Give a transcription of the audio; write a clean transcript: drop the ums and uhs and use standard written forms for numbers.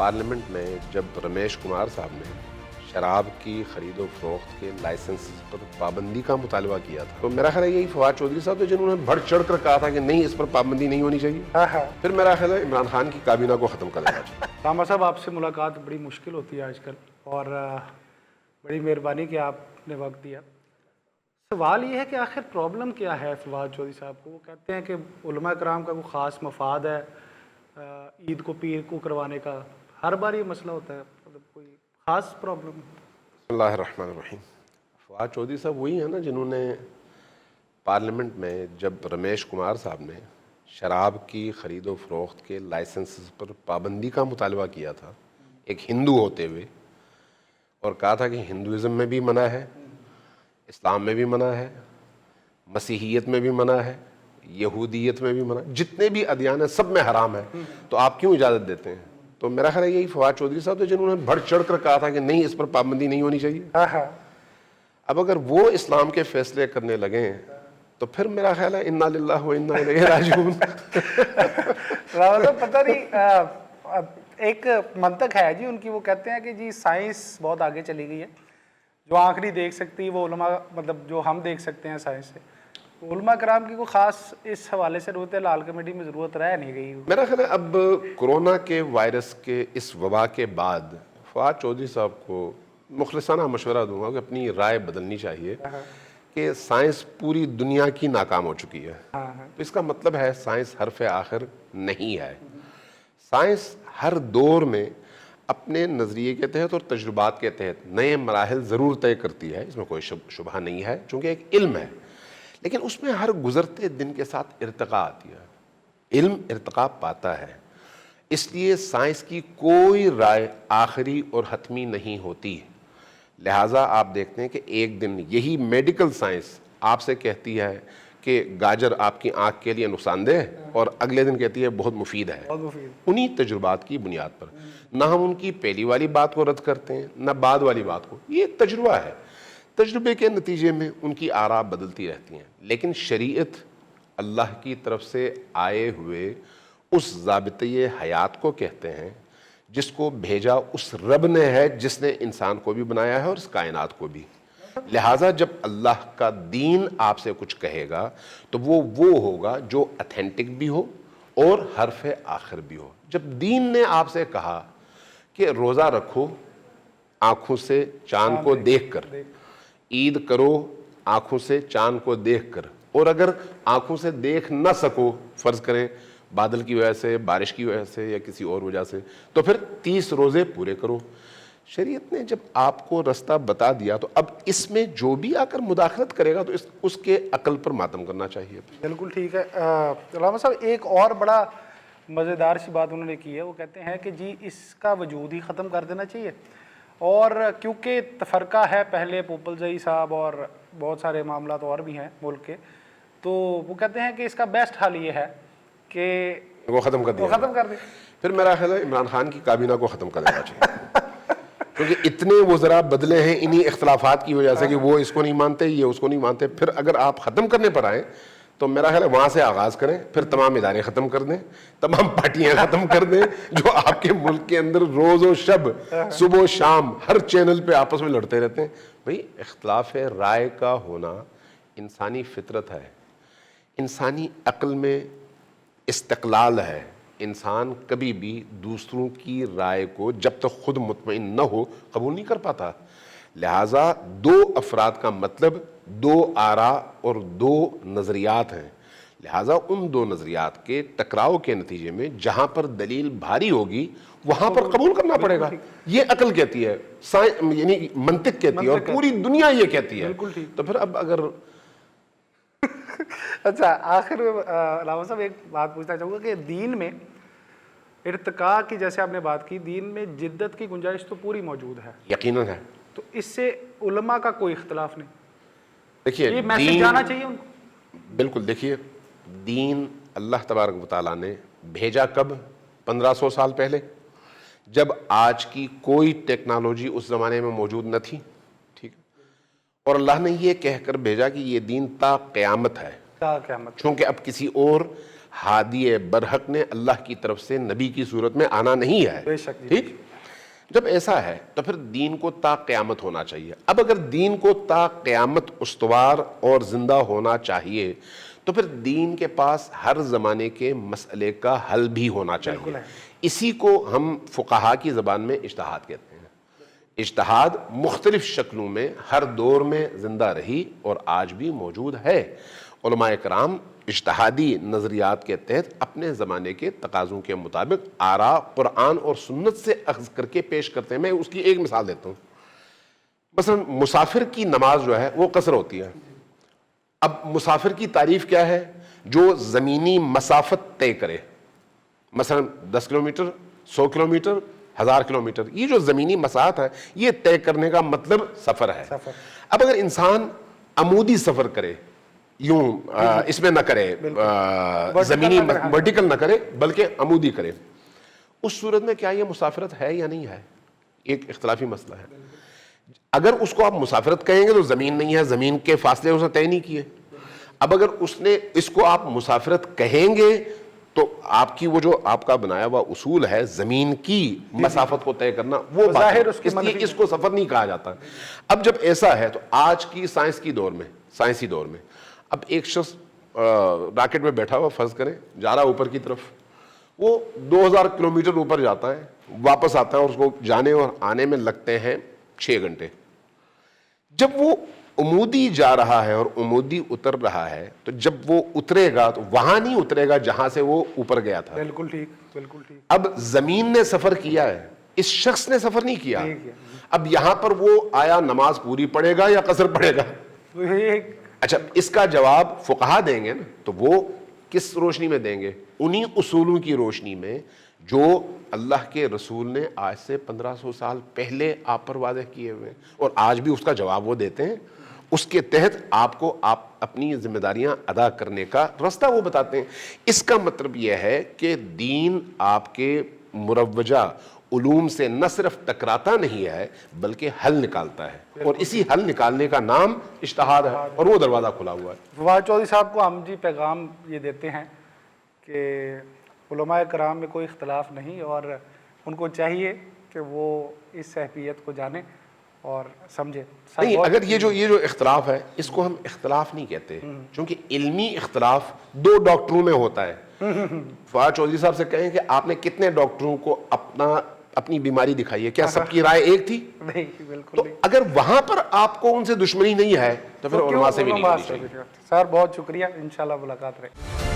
Parliament में जब रमेश कुमार साहब ने शराब की खरीद व फरोख्त के लाइसेंस पर पाबंदी का मुतालबा किया था, तो मेरा ख्याल है यही फवाद चौधरी साहब थे जिन्होंने बढ़ चढ़ कर कहा था कि नहीं, इस पर पाबंदी नहीं होनी चाहिए। फिर मेरा ख्याल है इमरान खान की काबीना को ख़त्म कर देना चाहिए। रामा साहब, आपसे मुलाकात बड़ी मुश्किल होती है आजकल, और बड़ी मेहरबानी कि आपने वक्त दिया। सवाल ये है कि आखिर प्रॉब्लम क्या है फवाद चौधरी साहब को? वो कहते हैं कि उलमा कराम का कोई ख़ास मफाद है ईद को पीर को करवाने का, हर बार ये मसला होता है, मतलब कोई ख़ास प्रॉब्लम? बिस्मिल्लाहिर्रहमानिर्रहीम। फवाद चौधरी साहब वही हैं ना जिन्होंने पार्लियामेंट में जब रमेश कुमार साहब ने शराब की खरीद व फरोख्त के लाइसेंस पर पाबंदी का मुतालबा किया था, एक हिंदू होते हुए, और कहा था कि हिंदुज़म में भी मना है, इस्लाम में भी मना है, मसीहियत में भी मना है, यहूदियत में भी मना, जितने भी अदियान हैं सब में हराम है, तो आप क्यों इजाज़त देते हैं? तो मेरा ख्याल है यही फवाद चौधरी साहब थे जिन्होंने बढ़ चढ़ कर कहा था कि नहीं, इस पर पाबंदी नहीं होनी चाहिए। अब अगर वो इस्लाम के फैसले करने लगे तो फिर मेरा ख्याल है इन्ना लिल्लाहि व इन्ना इलैहि राजिऊन। पता नहीं, एक मंतक है जी उनकी, वो कहते हैं कि जी साइंस बहुत आगे चली गई है, जो आँख नहीं देख सकती वो उलमा, मतलब जो हम देख सकते हैं साइंस से, उलमा कराम की को ख़ास इस हवाले से रोते लाल कमेटी में ज़रूरत रह नहीं गई। मेरा ख्याल है अब कोरोना के वायरस के इस वबा के बाद फवाद चौधरी साहब को मुखलिसाना मशवरा दूंगा कि अपनी राय बदलनी चाहिए कि साइंस पूरी दुनिया की नाकाम हो चुकी है। तो इसका मतलब है साइंस हरफ आखिर नहीं है। साइंस हर दौर में अपने नज़रिए के तहत और तजुर्बात के तहत नए मराहिल ज़रूर तय करती है, इसमें कोई शुबहा नहीं है, चूँकि एक इल्म है, लेकिन उसमें हर गुज़रते दिन के साथ इर्तिक़ा आती है, इल्म इर्तिक़ा पाता है। इसलिए साइंस की कोई राय आखिरी और हतमी नहीं होती। लिहाजा आप देखते हैं कि एक दिन यही मेडिकल साइंस आपसे कहती है कि गाजर आपकी आँख के लिए नुकसानदेह, और अगले दिन कहती है बहुत मुफीद है। उन्हीं तजुर्बात की बुनियाद पर ना हम उनकी पहली वाली बात को रद्द करते हैं, ना बाद वाली बात को। ये एक तजुर्बा है, तजुर्बे के नतीजे में उनकी आरा बदलती रहती हैं, लेकिन शरीयत अल्लाह की तरफ से आए हुए उस ज़ाबिते हयात को कहते हैं जिसको भेजा उस रब ने है जिसने इंसान को भी बनाया है और इस कायनात को भी। लिहाजा जब अल्लाह का दीन आपसे कुछ कहेगा तो वो होगा जो अथेंटिक भी हो और हरफ आखिर भी हो। जब दीन ने आपसे कहा कि रोज़ा रखो आँखों से चाँद को देख कर, ईद करो आँखों से चाँद को देख कर, और अगर आँखों से देख न सको, फ़र्ज़ करें बादल की वजह से, बारिश की वजह से या किसी और वजह से, तो फिर 30 रोज़े पूरे करो। शरीयत ने जब आपको रास्ता बता दिया तो अब इसमें जो भी आकर मुदाखलत करेगा तो उसके अकल पर मातम करना चाहिए। बिल्कुल ठीक है। रामा साहब, एक और बड़ा मज़ेदार सी बात उन्होंने की है, वो कहते हैं कि जी इसका वजूद ही ख़त्म कर देना चाहिए, और क्योंकि तफरका है, पहले पोपलजई साहब और बहुत सारे मामला और भी हैं मुल्क के, तो वो कहते हैं कि इसका बेस्ट हल ये है कि वो ख़त्म कर दिया। फिर मेरा ख्याल है इमरान खान की काबीना को ख़त्म कर देना चाहिए, क्योंकि इतने वो ज़रा बदले हैं इन्हीं इख्तलाफात की वजह से कि वो इसको नहीं मानते, ये उसको नहीं मानते। फिर अगर आप ख़त्म करने पर आएँ तो मेरा ख्याल है वहाँ से आगाज़ करें, फिर तमाम इदारे ख़त्म कर दें, तमाम पार्टियाँ ख़त्म कर दें जो आपके मुल्क के अंदर रोज़ व शब, सुबह शाम हर चैनल पे आपस में लड़ते रहते हैं। भाई, इख्तलाफ राय का होना इंसानी फितरत है, इंसानी अक्ल में इस्तक़लाल है। इंसान कभी भी दूसरों की राय को जब तक खुद मुतमईन न हो कबूल नहीं कर पाता। लिहाजा दो अफराद का मतलब दो आरा और दो नज़रियात हैं। लिहाजा उन दो नज़रियात के टकराव के नतीजे में जहाँ पर दलील भारी होगी वहाँ पर कबूल करना पड़ेगा। ये अकल कहती है, यानी मंतिक कहती है, और पूरी दुनिया ये कहती है। तो फिर अब अगर अच्छा, आखिर में रामा साहब एक बात पूछना चाहूँगा कि दीन में इर्तिका की, जैसे आपने बात की, दीन में जिद्दत की गुंजाइश तो पूरी मौजूद है, यकीनन है, तो इससे उलमा का कोई इख्तलाफ नहीं। देखिए, ये मैसेज जाना चाहिए उनको। बिल्कुल, देखिए, दीन अल्लाह तबारक व तआला ने भेजा कब? 1500 साल पहले, जब आज की कोई टेक्नोलॉजी उस ज़माने में मौजूद न थी, ठीक है, और अल्लाह ने ये कहकर भेजा कि ये दीन ता क़यामत है, चूँकि अब किसी और ہادی برحق نے اللہ کی طرف سے نبی کی صورت میں آنا نہیں ہے. بے شک جی. ٹھیک. جب ایسا ہے تو پھر دین کو تا قیامت ہونا چاہیے. اب اگر دین کو تا قیامت استوار اور زندہ ہونا چاہیے تو پھر دین کے پاس ہر زمانے کے مسئلے کا حل بھی ہونا چاہیے. اسی کو ہم فقہا کی زبان میں اجتہاد کہتے ہیں. اجتہاد مختلف شکلوں میں ہر دور میں زندہ رہی اور آج بھی موجود ہے. علماء کرام اجتہادی نظریات کے تحت اپنے زمانے کے تقاضوں کے مطابق آراء قرآن اور سنت سے اخذ کر کے پیش کرتے ہیں. میں اس کی ایک مثال دیتا ہوں. مثلا مسافر کی نماز جو ہے وہ قصر ہوتی ہے. اب مسافر کی تعریف کیا ہے؟ جو زمینی مسافت طے کرے. مثلا 10 کلومیٹر، 100 کلومیٹر، 1000 کلومیٹر، یہ جو زمینی مساحت ہے یہ طے کرنے کا مطلب سفر ہے. اب اگر انسان عمودی سفر کرے، یوں اس میں نہ کرے، زمینی ورٹیکل نہ کرے بلکہ عمودی کرے، اس صورت میں کیا یہ مسافرت ہے یا نہیں ہے؟ ایک اختلافی مسئلہ ہے. اگر اس کو آپ مسافرت کہیں گے تو زمین نہیں ہے، زمین کے فاصلے اس نے طے نہیں کیے. اب اگر اس کو آپ مسافرت کہیں گے تو آپ کی وہ جو آپ کا بنایا ہوا اصول ہے زمین کی مسافت کو طے کرنا، وہ ظاہر اس لیے اس کو سفر نہیں کہا جاتا. اب جب ایسا ہے تو آج کی سائنسی دور میں اب ایک شخص راکٹ میں بیٹھا ہوا فرض کریں، جا رہا اوپر کی طرف، وہ 2000 کلومیٹر اوپر جاتا ہے، واپس آتا ہے اور اس کو جانے اور آنے میں لگتے ہیں 6 گھنٹے. جب وہ عمودی جا رہا ہے اور عمودی اتر رہا ہے تو جب وہ اترے گا تو وہاں نہیں اترے گا جہاں سے وہ اوپر گیا تھا. بالکل ٹھیک، بالکل ٹھیک. اب زمین نے سفر کیا ہے، اس شخص نے سفر نہیں کیا. اب یہاں پر وہ آیا نماز پوری پڑھے گا یا قصر پڑھے گا؟ اچھا، اس کا جواب فقہا دیں گے نا، تو وہ کس روشنی میں دیں گے؟ انہی اصولوں کی روشنی میں جو اللہ کے رسول نے آج سے 1500 سال پہلے آپ پر واضح کیے ہوئے ہیں، اور آج بھی اس کا جواب وہ دیتے ہیں. اس کے تحت آپ کو اپنی ذمہ داریاں ادا کرنے کا راستہ وہ بتاتے ہیں. اس کا مطلب یہ ہے کہ دین آپ کے مروجہ علوم سے نہ صرف ٹکراتا نہیں ہے بلکہ حل نکالتا ہے، اور اسی حل نکالنے کا نام اجتہاد ہے، اور وہ دروازہ کھلا ہوا ہے. فواد چودھری صاحب کو ہم جی پیغام یہ دیتے ہیں کہ علماء کرام میں کوئی اختلاف نہیں، اور ان کو چاہیے کہ وہ اس حیثیت کو جانیں اور سمجھیں. نہیں، اگر یہ جو اختلاف ہے اس کو ہم اختلاف نہیں کہتے، چونکہ علمی اختلاف 2 ڈاکٹروں میں ہوتا ہے. فواد چودھری صاحب سے کہیں کہ آپ نے کتنے ڈاکٹروں کو اپنی بیماری دکھائی ہے، کیا سب کی رائے ایک تھی؟ نہیں، بالکل تو نہیں. اگر وہاں پر آپ کو ان سے دشمنی نہیں ہے تو پھر علماء سے بھی نہیں کرنی چاہیے. سر بہت شکریہ، انشاءاللہ ملاقات رہے.